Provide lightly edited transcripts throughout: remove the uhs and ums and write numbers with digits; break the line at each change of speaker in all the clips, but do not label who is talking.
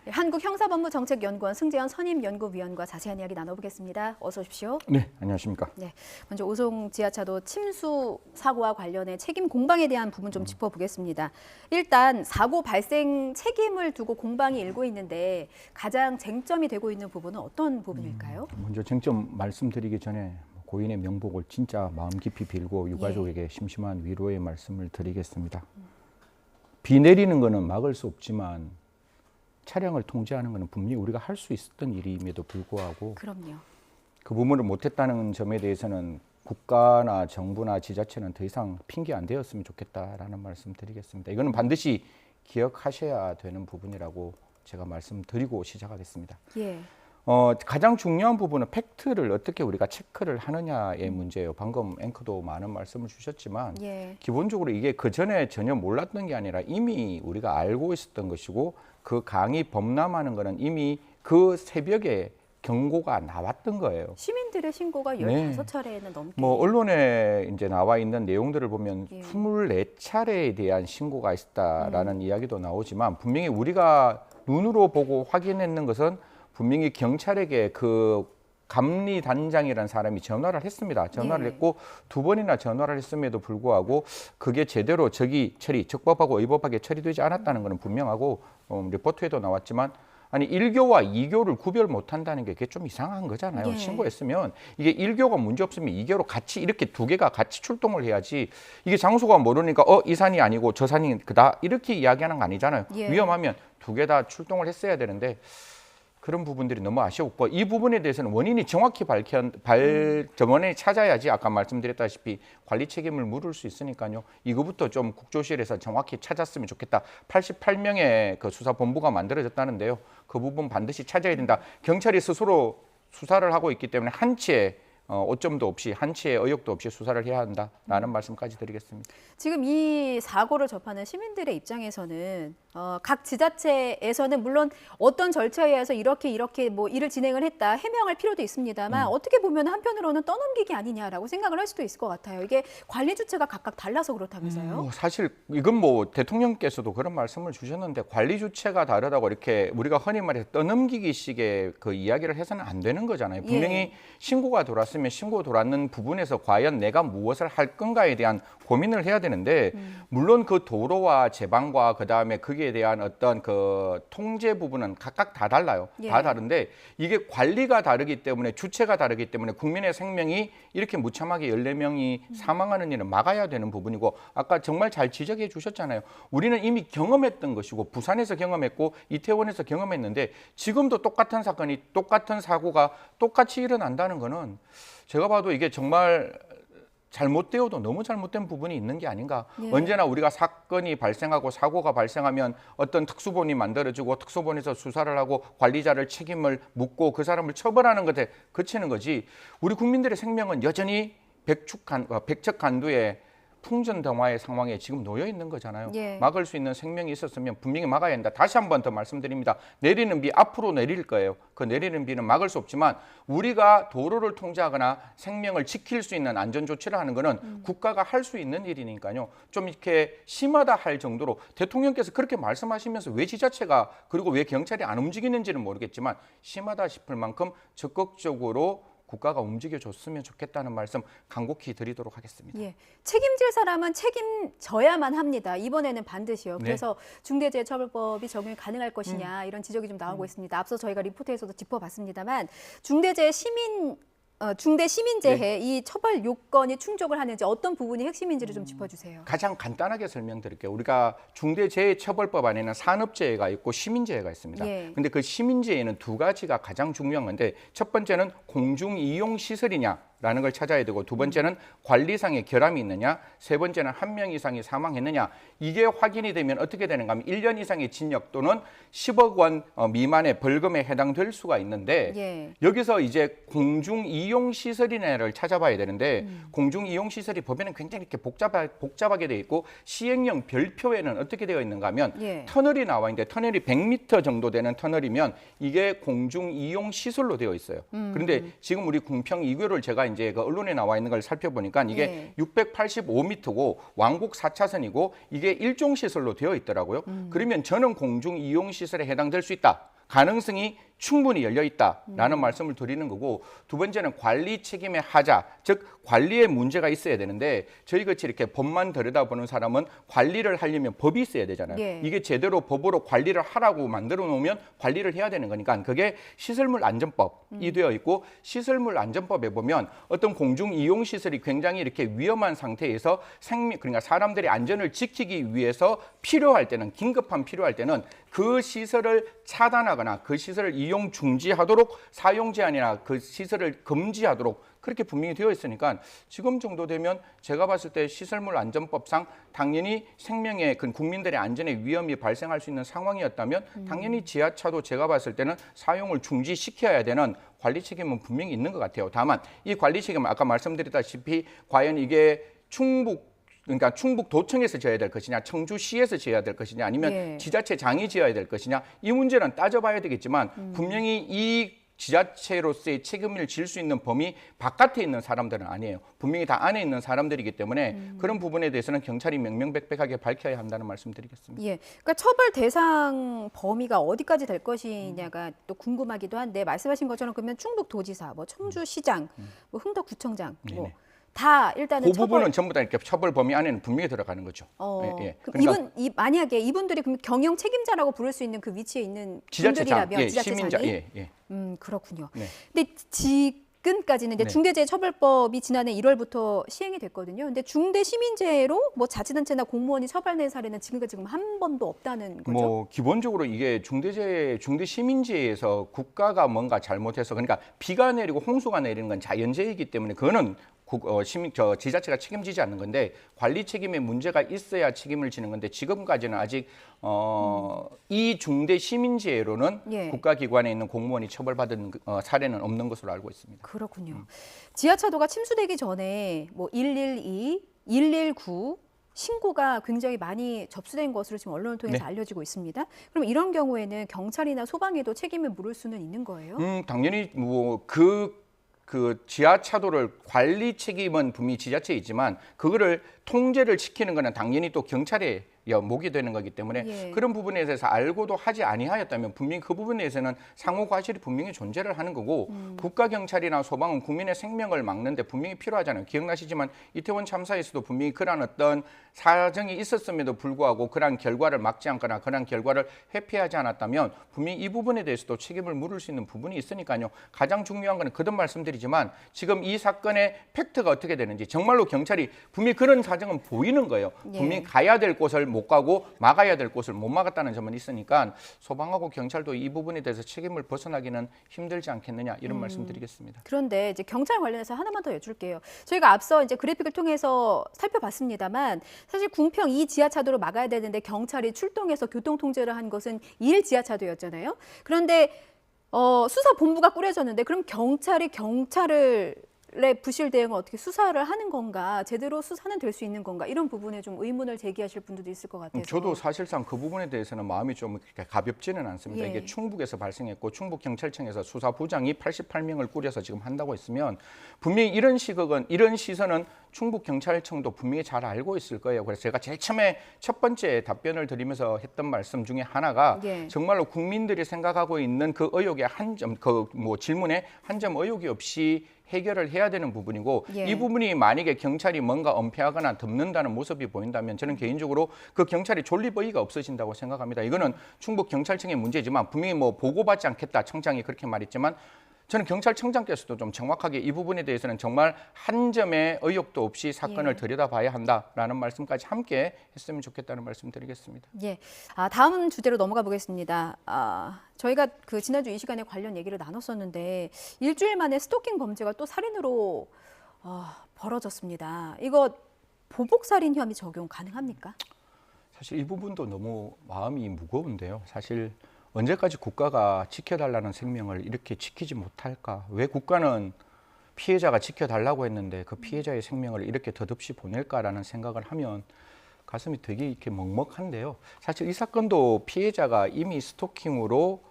한국형사법무정책연구원 승재현 선임연구위원과 자세한 이야기 나눠보겠습니다. 어서 오십시오.
네, 안녕하십니까.
네, 먼저 오송 지하차도 침수 사고와 관련해 책임 공방에 대한 부분 좀 짚어보겠습니다. 일단 사고 발생 책임을 두고 공방이 일고 있는데 가장 쟁점이 되고 있는 부분은 어떤 부분일까요?
먼저 쟁점 말씀드리기 전에 고인의 명복을 진짜 마음 깊이 빌고 유가족에게 심심한 위로의 말씀을 드리겠습니다. 비 내리는 거는 막을 수 없지만 차량을 통제하는 것은 분명히 우리가 할 수 있었던 일임에도 불구하고
그럼요.
그 부분을 못했다는 점에 대해서는 국가나 정부나 지자체는 더 이상 핑계 안 되었으면 좋겠다라는 말씀 드리겠습니다. 이거는 반드시 기억하셔야 되는 부분이라고 제가 말씀드리고 시작하겠습니다.
예.
가장 중요한 부분은 팩트를 어떻게 우리가 체크를 하느냐의 문제예요. 방금 앵커도 많은 말씀을 주셨지만 기본적으로 이게 그전에 전혀 몰랐던 게 아니라 이미 우리가 알고 있었던 것이고 그 강이 범람하는 거는 이미 그 새벽에 경고가 나왔던 거예요.
시민들의 신고가 15차례는 넘게.
뭐 언론에 이제 나와 있는 내용들을 보면 24차례에 대한 신고가 있었다라는 이야기도 나오지만 분명히 우리가 눈으로 보고 확인했는 것은 분명히 경찰에게 그 감리단장이라는 사람이 전화를 했습니다. 전화를 했고 2번이나 전화를 했음에도 불구하고 그게 제대로 적법하고 의법하게 처리되지 않았다는 것은 분명하고 리포트에도 나왔지만 아니 1교와 2교를 구별 못한다는 게 그게 좀 이상한 거잖아요. 신고했으면 이게 1교가 문제 없으면 2교로 같이 이렇게 두 개가 같이 출동을 해야지 이게 장소가 모르니까 이 산이 아니고 저 산이 그다 이렇게 이야기하는 거 아니잖아요. 위험하면 두 개 다 출동을 했어야 되는데 그런 부분들이 너무 아쉬웠고 이 부분에 대해서는 원인이 정확히 원인이 찾아야지 아까 말씀드렸다시피 관리 책임을 물을 수 있으니까요. 이거부터 좀 국조실에서 정확히 찾았으면 좋겠다. 88명의 그 수사본부가 만들어졌다는데요. 그 부분 반드시 찾아야 된다. 경찰이 스스로 수사를 하고 있기 때문에 한치의 오점도 없이 한치의 의혹도 없이 수사를 해야 한다라는 말씀까지 드리겠습니다.
지금 이 사고를 접하는 시민들의 입장에서는 각 지자체에서는 물론 어떤 절차에 의해서 이렇게 뭐 일을 진행을 했다 해명할 필요도 있습니다만 어떻게 보면 한편으로는 떠넘기기 아니냐라고 생각을 할 수도 있을 것 같아요. 이게 관리 주체가 각각 달라서 그렇다면서요?
사실 이건 뭐 대통령께서도 그런 말씀을 주셨는데 관리 주체가 다르다고 이렇게 우리가 흔히 말해서 떠넘기기식의 그 이야기를 해서는 안 되는 거잖아요. 분명히 신고가 들어왔으면 신고 들어왔는 부분에서 과연 내가 무엇을 할 건가에 대한 고민을 해야 되는데 물론 그 도로와 제방과 그다음에 거기에 대한 어떤 그 통제 부분은 각각 다 달라요. 다 다른데 이게 관리가 다르기 때문에 주체가 다르기 때문에 국민의 생명이 이렇게 무참하게 14명이 사망하는 일은 막아야 되는 부분이고 아까 정말 잘 지적해 주셨잖아요. 우리는 이미 경험했던 것이고 부산에서 경험했고 이태원에서 경험했는데 지금도 똑같은 사건이 똑같은 사고가 똑같이 일어난다는 거는 제가 봐도 이게 정말 잘못되어도 너무 잘못된 부분이 있는 게 아닌가. 언제나 우리가 사건이 발생하고 사고가 발생하면 어떤 특수본이 만들어지고 특수본에서 수사를 하고 관리자를 책임을 묻고 그 사람을 처벌하는 것에 그치는 거지. 우리 국민들의 생명은 여전히 백척간두의 풍전등화의 상황에 지금 놓여 있는 거잖아요. 막을 수 있는 생명이 있었으면 분명히 막아야 한다. 다시 한 번 더 말씀드립니다. 내리는 비 앞으로 내릴 거예요. 그 내리는 비는 막을 수 없지만 우리가 도로를 통제하거나 생명을 지킬 수 있는 안전 조치를 하는 거는 국가가 할 수 있는 일이니까요. 좀 이렇게 심하다 할 정도로 대통령께서 그렇게 말씀하시면서 왜 지자체가 그리고 왜 경찰이 안 움직이는지는 모르겠지만 심하다 싶을 만큼 적극적으로 국가가 움직여줬으면 좋겠다는 말씀 간곡히 드리도록 하겠습니다.
책임질 사람은 책임져야만 합니다. 이번에는 반드시요. 그래서 중대재해처벌법이 적용이 가능할 것이냐 이런 지적이 좀 나오고 있습니다. 앞서 저희가 리포트에서도 짚어봤습니다만 중대 시민재해 이 처벌 요건이 충족을 하는지 어떤 부분이 핵심인지를 좀 짚어주세요.
가장 간단하게 설명드릴게요. 우리가 중대재해처벌법 안에는 산업재해가 있고 시민재해가 있습니다. 근데 그 시민재해는 두 가지가 가장 중요한 건데 첫 번째는 공중이용시설이냐 라는 걸 찾아야 되고 두 번째는 관리상의 결함이 있느냐 세 번째는 한 명 이상이 사망했느냐 이게 확인이 되면 어떻게 되는가 하면 1년 이상의 징역 또는 10억 원 미만의 벌금에 해당될 수가 있는데 여기서 이제 공중이용시설이냐를 찾아봐야 되는데 공중이용시설이 법에는 굉장히 이렇게 복잡하게 되어 있고 시행령 별표에는 어떻게 되어 있는가 하면 터널이 나와 있는데 터널이 100m 정도 되는 터널이면 이게 공중이용시설로 되어 있어요. 그런데 지금 우리 궁평 2교를 제가 이제 그 언론에 나와 있는 걸 살펴보니까 이게
예.
685m고 왕복 4차선이고 이게 일종 시설로 되어 있더라고요. 그러면 저는 공중 이용 시설에 해당될 수 있다. 가능성이 충분히 열려 있다라는 말씀을 드리는 거고, 두 번째는 관리 책임의 하자, 즉 관리에 문제가 있어야 되는데 저희 같이 이렇게 법만 들여다보는 사람은 관리를 하려면 법이 있어야 되잖아요.
예.
이게 제대로 법으로 관리를 하라고 만들어 놓으면 관리를 해야 되는 거니까 그게 시설물 안전법이 되어 있고, 시설물 안전법에 보면 어떤 공중 이용 시설이 굉장히 이렇게 위험한 상태에서 그러니까 사람들의 안전을 지키기 위해서 필요할 때는, 긴급한 필요할 때는 그 시설을 차단하거나 그 시설을 이용 중지하도록, 사용 제한이나 그 시설을 금지하도록 그렇게 분명히 되어 있으니까 지금 정도 되면 제가 봤을 때 시설물 안전법상 당연히 생명의 그 국민들의 안전에 위험이 발생할 수 있는 상황이었다면 당연히 지하차도 제가 봤을 때는 사용을 중지시켜야 되는 관리 책임은 분명히 있는 것 같아요. 다만 이 관리 책임은 아까 말씀드렸다시피 과연 이게 그러니까 충북도청에서 지어야 될 것이냐, 청주시에서 지어야 될 것이냐, 아니면
예.
지자체장이 지어야 될 것이냐, 이 문제는 따져봐야 되겠지만 분명히 이 지자체로서의 책임을 질 수 있는 범위 바깥에 있는 사람들은 아니에요. 분명히 다 안에 있는 사람들이기 때문에 그런 부분에 대해서는 경찰이 명명백백하게 밝혀야 한다는 말씀드리겠습니다.
예, 그러니까 처벌 대상 범위가 어디까지 될 것이냐가 또 궁금하기도 한데, 말씀하신 것처럼 그러면 충북도지사, 뭐 청주시장, 뭐 흥덕구청장, 뭐
네네.
다 일단은
그 부분은 전부 다 이렇게 처벌 범위 안에는 분명히 들어가는 거죠. 예.
그럼 만약에 이분들이 그럼 경영 책임자라고 부를 수 있는 그 위치에 있는
지자체장,
분들이라면
예, 시민자,
지자체장이,
예.
그렇군요.
네.
근데 지금까지는 이제
네.
중대재해처벌법이 지난해 1월부터 시행이 됐거든요. 근데 중대시민재해로 뭐 자치단체나 공무원이 처벌된 사례는 지금까지 한 번도 없다는 거죠.
뭐 기본적으로 이게 중대시민재해에서 국가가 뭔가 잘못해서, 그러니까 비가 내리고 홍수가 내리는 건 자연재해이기 때문에 그거는 지자체가 책임지지 않는 건데, 관리 책임에 문제가 있어야 책임을 지는 건데, 지금까지는 아직 이 중대시민재해로는
예.
국가기관에 있는 공무원이 처벌받은 사례는 없는 것으로 알고 있습니다.
그렇군요. 지하차도가 침수되기 전에 뭐 112, 119 신고가 굉장히 많이 접수된 것으로 지금 언론을 통해서
네.
알려지고 있습니다. 그럼 이런 경우에는 경찰이나 소방에도 책임을 물을 수는 있는 거예요?
당연히 그 지하차도를 관리 책임은 분명히 지자체이지만 그거를 통제를 시키는 거는 당연히 또 경찰의 목이 되는 거기 때문에
예.
그런 부분에 대해서 알고도 하지 아니하였다면 분명히 그 부분에 대해서는 상호 과실이 분명히 존재를 하는 거고, 국가 경찰이나 소방은 국민의 생명을 막는데 분명히 필요하잖아요. 기억나시지만 이태원 참사에서도 분명히 그런 어떤 사정이 있었음에도 불구하고 그런 결과를 막지 않거나 그런 결과를 회피하지 않았다면 분명히 이 부분에 대해서도 책임을 물을 수 있는 부분이 있으니까요. 가장 중요한 거는 거듭 말씀드리지만 지금 이 사건의 팩트가 어떻게 되는지, 정말로 경찰이 분명히 그런 사정은 보이는 거예요.
예.
분명히 가야 될 곳을 못 가고 막아야 될 곳을 못 막았다는 점은 있으니까 소방하고 경찰도 이 부분에 대해서 책임을 벗어나기는 힘들지 않겠느냐, 이런 말씀드리겠습니다.
그런데 이제 경찰 관련해서 하나만 더 여쭐게요. 저희가 앞서 이제 그래픽을 통해서 살펴봤습니다만, 사실 궁평 이 지하차도로 막아야 되는데 경찰이 출동해서 교통 통제를 한 것은 1 지하차도였잖아요. 그런데 수사본부가 꾸려졌는데, 그럼 경찰의 부실 대응을 어떻게 수사를 하는 건가, 제대로 수사는 될 수 있는 건가, 이런 부분에 좀 의문을 제기하실 분들도 있을 것 같아서.
저도 사실상 그 부분에 대해서는 마음이 좀 이렇게 가볍지는 않습니다.
예.
이게 충북에서 발생했고 충북경찰청에서 수사부장이 88명을 꾸려서 지금 한다고 했으면 분명히 이런 시선은 충북경찰청도 분명히 잘 알고 있을 거예요. 그래서 제가 제일 처음에 첫 번째 답변을 드리면서 했던 말씀 중에 하나가
예.
정말로 국민들이 생각하고 있는 그 의혹의 질문에 한 점 의혹이 없이 해결을 해야 되는 부분이고,
예.
이 부분이 만약에 경찰이 뭔가 은폐하거나 덮는다는 모습이 보인다면 저는 개인적으로 그 경찰이 존립의의가 없어진다고 생각합니다. 이거는 충북경찰청의 문제지만 분명히 뭐 보고받지 않겠다, 청장이 그렇게 말했지만 저는 경찰청장께서도 좀 정확하게 이 부분에 대해서는 정말 한 점의 의혹도 없이 사건을
예.
들여다봐야 한다라는 말씀까지 함께 했으면 좋겠다는 말씀 드리겠습니다.
예. 다음 주제로 넘어가 보겠습니다. 저희가 그 지난주 이 시간에 관련 얘기를 나눴었는데, 일주일 만에 스토킹 범죄가 또 살인으로 벌어졌습니다. 이거 보복살인 혐의 적용 가능합니까?
사실 이 부분도 너무 마음이 무거운데요. 사실 언제까지 국가가 지켜달라는 생명을 이렇게 지키지 못할까? 왜 국가는 피해자가 지켜달라고 했는데 그 피해자의 생명을 이렇게 덧없이 보낼까라는 생각을 하면 가슴이 되게 이렇게 먹먹한데요. 사실 이 사건도 피해자가 이미 스토킹으로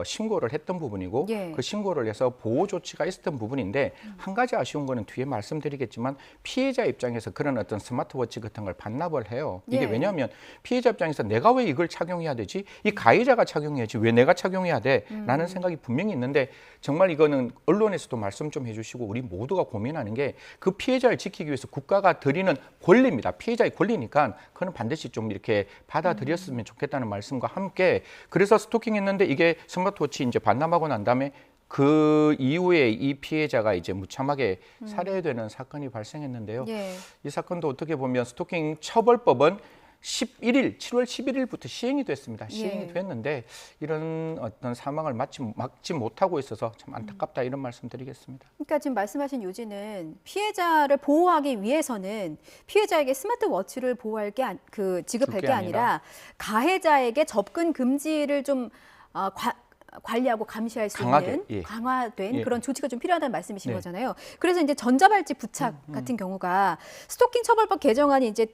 신고를 했던 부분이고
예.
그 신고를 해서 보호 조치가 있었던 부분인데 한 가지 아쉬운 거는 뒤에 말씀드리겠지만 피해자 입장에서 그런 어떤 스마트워치 같은 걸 반납을 해요. 이게
예.
왜냐하면 피해자 입장에서 내가 왜 이걸 착용해야 되지? 이 가해자가 착용해야지 왜 내가 착용해야 돼? 라는 생각이 분명히 있는데 정말 이거는 언론에서도 말씀 좀 해주시고 우리 모두가 고민하는 게 그 피해자를 지키기 위해서 국가가 드리는 권리입니다. 피해자의 권리니까 그건 반드시 좀 이렇게 받아들였으면 좋겠다는 말씀과 함께 그래서 스토킹했는데 이게 스마트워치 이제 반납하고 난 다음에 그 이후에 이 피해자가 이제 무참하게 살해되는 사건이 발생했는데요.
예.
이 사건도 어떻게 보면 스토킹 처벌법은 7월 11일부터 시행이 됐습니다. 시행이
예.
됐는데 이런 어떤 사망을 막지 못하고 있어서 참 안타깝다 이런 말씀 드리겠습니다.
그러니까 지금 말씀하신 요지는 피해자를 보호하기 위해서는 피해자에게 스마트워치를 보호할 게 지급할 게 아니라 가해자에게 접근 금지를 좀 관리하고 감시할 수
강하게,
있는
예.
강화된
예.
그런 조치가 좀 필요하다는 말씀이신
네.
거잖아요. 그래서 이제 전자발찌 부착 같은 경우가 스토킹 처벌법 개정안이 이제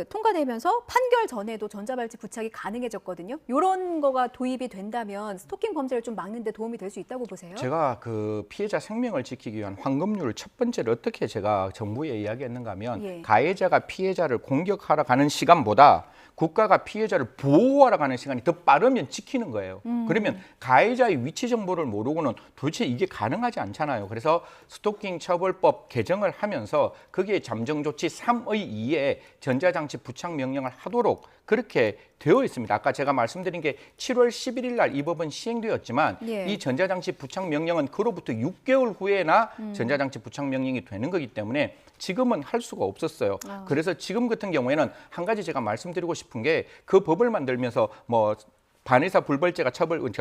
통과되면서 판결 전에도 전자발찌 부착이 가능해졌거든요. 이런 거가 도입이 된다면 스토킹 범죄를 좀 막는 데 도움이 될 수 있다고 보세요?
제가 그 피해자 생명을 지키기 위한 황금률을 첫 번째로 어떻게 제가 정부에 이야기했는가 하면
예.
가해자가 피해자를 공격하러 가는 시간보다 국가가 피해자를 보호하러 가는 시간이 더 빠르면 지키는 거예요. 그러면 가해자의 위치 정보를 모르고는 도대체 이게 가능하지 않잖아요. 그래서 스토킹 처벌법 개정을 하면서 거기에 잠정 조치 3의 2에 전자장치 부착 명령을 하도록 그렇게 되어 있습니다. 아까 제가 말씀드린 게 7월 11일 날 이 법은 시행되었지만
예.
이 전자장치 부착 명령은 그로부터 6개월 후에나 전자장치 부착 명령이 되는 거기 때문에 지금은 할 수가 없었어요. 그래서 지금 같은 경우에는 한 가지 제가 말씀드리고 싶은 게 그 법을 만들면서 뭐 반의사 불벌죄가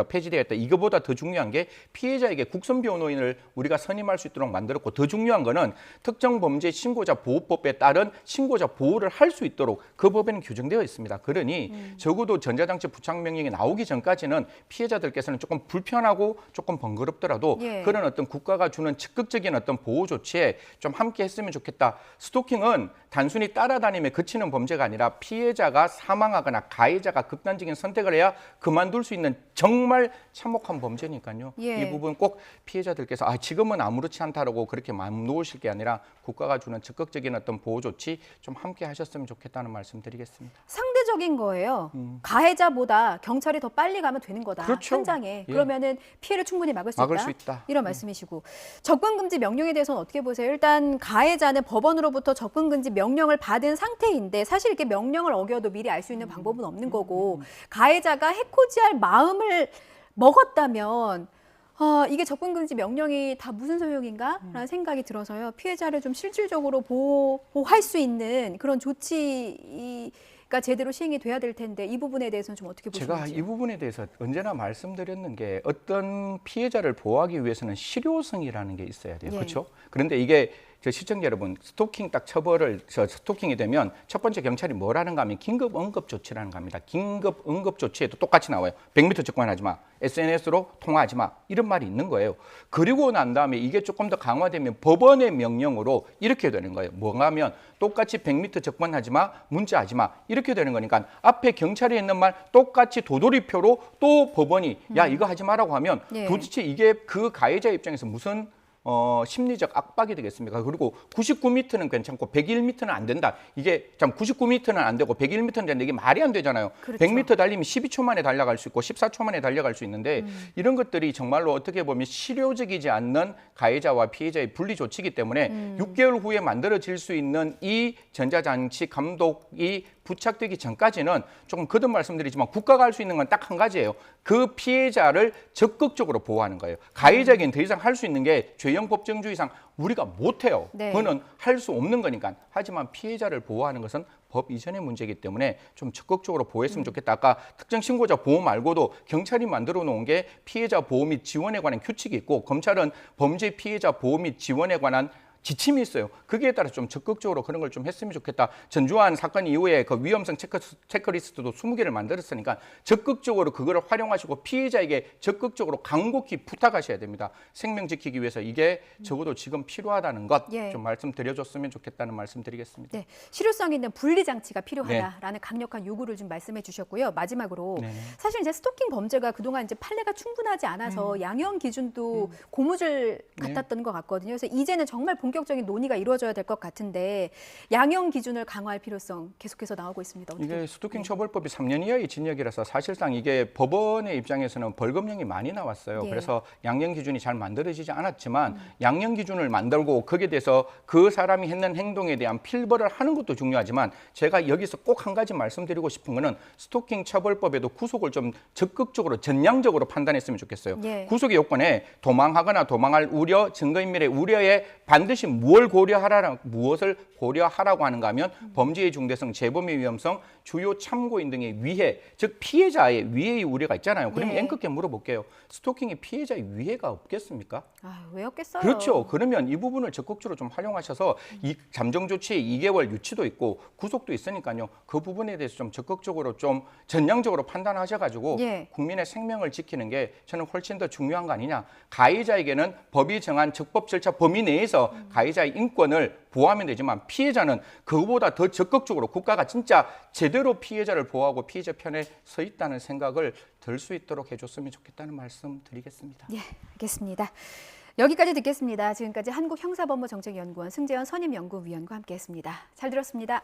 폐지되었다. 이거보다 더 중요한 게 피해자에게 국선 변호인을 우리가 선임할 수 있도록 만들었고 더 중요한 거는 특정 범죄 신고자 보호법에 따른 신고자 보호를 할 수 있도록 그 법에는 규정되어 있습니다. 그러니 적어도 전자장치 부착 명령이 나오기 전까지는 피해자들께서는 조금 불편하고 조금 번거롭더라도
예.
그런 어떤 국가가 주는 적극적인 어떤 보호 조치에 좀 함께 했으면 좋겠다. 스토킹은 단순히 따라다니며 그치는 범죄가 아니라 피해자가 사망하거나 가해자가 극단적인 선택을 해야 그만둘 수 있는 정말 참혹한 범죄니까요.
예.
이 부분 꼭 피해자들께서 지금은 아무렇지 않다라고 그렇게 마음 놓으실 게 아니라 국가가 주는 적극적인 어떤 보호 조치 좀 함께 하셨으면 좋겠다는 말씀 드리겠습니다.
상대적인 거예요. 가해자보다 경찰이 더 빨리 가면 되는 거다.
그렇죠.
현장에.
예.
그러면은 피해를 충분히 막을 수 있다. 이런 말씀이시고. 접근 금지 명령에 대해서는 어떻게 보세요? 일단 가해자는 법원으로부터 접근 금지 명령을 받은 상태인데 사실 이렇게 명령을 어겨도 미리 알 수 있는 방법은 없는 거고 가해자가 해코지할 마음을 먹었다면 이게 접근 금지 명령이 다 무슨 소용인가라는 생각이 들어서요. 피해자를 좀 실질적으로 보호할 수 있는 그런 조치가 제대로 시행이 돼야 될 텐데 이 부분에 대해서는 좀 어떻게 보시는지요?
제가 이 부분에 대해서 언제나 말씀드렸는 게 어떤 피해자를 보호하기 위해서는 실효성이라는 게 있어야 돼요.
예.
그렇죠? 그런데 이게 시청자 여러분, 스토킹 딱 처벌을 스토킹이 되면 첫 번째 경찰이 뭐라는가 하면 긴급 응급 조치라는 겁니다. 긴급 응급 조치에도 똑같이 나와요. 100m 접근하지 마. SNS로 통화하지 마. 이런 말이 있는 거예요. 그리고 난 다음에 이게 조금 더 강화되면 법원의 명령으로 이렇게 되는 거예요. 뭔가 하면 똑같이 100m 접근하지 마. 문자하지 마. 이렇게 되는 거니까 앞에 경찰이 했는 말 똑같이 도돌이표로 또 법원이 야 이거 하지 마라고 하면
예.
도대체 이게 그 가해자 입장에서 무슨 심리적 압박이 되겠습니까? 그리고 99m는 괜찮고 101m는 안 된다. 이게 참 99m는 안 되고 101m는 되는데 이게 말이 안 되잖아요.
그렇죠.
100m 달리면 12초 만에 달려갈 수 있고 14초 만에 달려갈 수 있는데 이런 것들이 정말로 어떻게 보면 실효적이지 않는 가해자와 피해자의 분리 조치이기 때문에 6개월 후에 만들어질 수 있는 이 전자장치 감독이 부착되기 전까지는 조금 거듭 말씀드리지만 국가가 할 수 있는 건 딱 한 가지예요. 그 피해자를 적극적으로 보호하는 거예요. 가해자에게는 더 이상 할 수 있는 게 죄형 법정주의상 우리가 못해요.
네.
그거는 할 수 없는 거니까. 하지만 피해자를 보호하는 것은 법 이전의 문제이기 때문에 좀 적극적으로 보호했으면 좋겠다. 아까 특정 신고자 보호 말고도 경찰이 만들어 놓은 게 피해자 보호 및 지원에 관한 규칙이 있고 검찰은 범죄 피해자 보호 및 지원에 관한 지침이 있어요. 거기에 따라 좀 적극적으로 그런 걸 좀 했으면 좋겠다. 전주환 사건 이후에 그 위험성 체크리스트도 20개를 만들었으니까 적극적으로 그거를 활용하시고 피해자에게 적극적으로 간곡히 부탁하셔야 됩니다. 생명 지키기 위해서 이게 적어도 지금 필요하다는 것 좀 말씀드려줬으면 좋겠다는 말씀드리겠습니다.
네, 실효성 있는 분리 장치가 필요하다라는 강력한 요구를 좀 말씀해 주셨고요. 마지막으로 사실 이제 스토킹 범죄가 그동안 이제 판례가 충분하지 않아서 양형 기준도 고무줄 같았던 것 같거든요. 그래서 이제는 정말 본격적인 논의가 이루어져야 될 것 같은데 양형 기준을 강화할 필요성 계속해서 나오고 있습니다. 어떻게?
이게 스토킹 처벌법이 3년 이하의 징역이라서 사실상 이게 법원의 입장에서는 벌금형이 많이 나왔어요. 그래서 양형 기준이 잘 만들어지지 않았지만 양형 기준을 만들고 거기에 대해서 그 사람이 했는 행동에 대한 필벌을 하는 것도 중요하지만 제가 여기서 꼭 한 가지 말씀드리고 싶은 거는 스토킹 처벌법에도 구속을 좀 적극적으로 전향적으로 판단했으면 좋겠어요. 구속의 요건에 도망하거나 도망할 우려, 증거인멸의 우려에 반드시 무엇을 고려하라고 하는가 하면 범죄의 중대성, 재범의 위험성, 주요 참고인 등의 위해, 즉 피해자의 위해의 우려가 있잖아요. 그러면 앵긋게 물어볼게요. 스토킹이 피해자의 위해가 없겠습니까?
왜 없겠어요?
그렇죠. 그러면 이 부분을 적극적으로 좀 활용하셔서 이 잠정 조치 2개월 유치도 있고 구속도 있으니까요. 그 부분에 대해서 좀 적극적으로 좀 전향적으로 판단하셔가지고 국민의 생명을 지키는 게 저는 훨씬 더 중요한 거 아니냐. 가해자에게는 법이 정한 적법 절차 범위 내에서 가해자의 인권을 보호하면 되지만 피해자는 그거보다 더 적극적으로 국가가 진짜 제대로 피해자를 보호하고 피해자 편에 서 있다는 생각을 들 수 있도록 해줬으면 좋겠다는 말씀 드리겠습니다.
예, 알겠습니다. 여기까지 듣겠습니다. 지금까지 한국형사법무정책연구원 승재현 선임연구위원과 함께했습니다. 잘 들었습니다.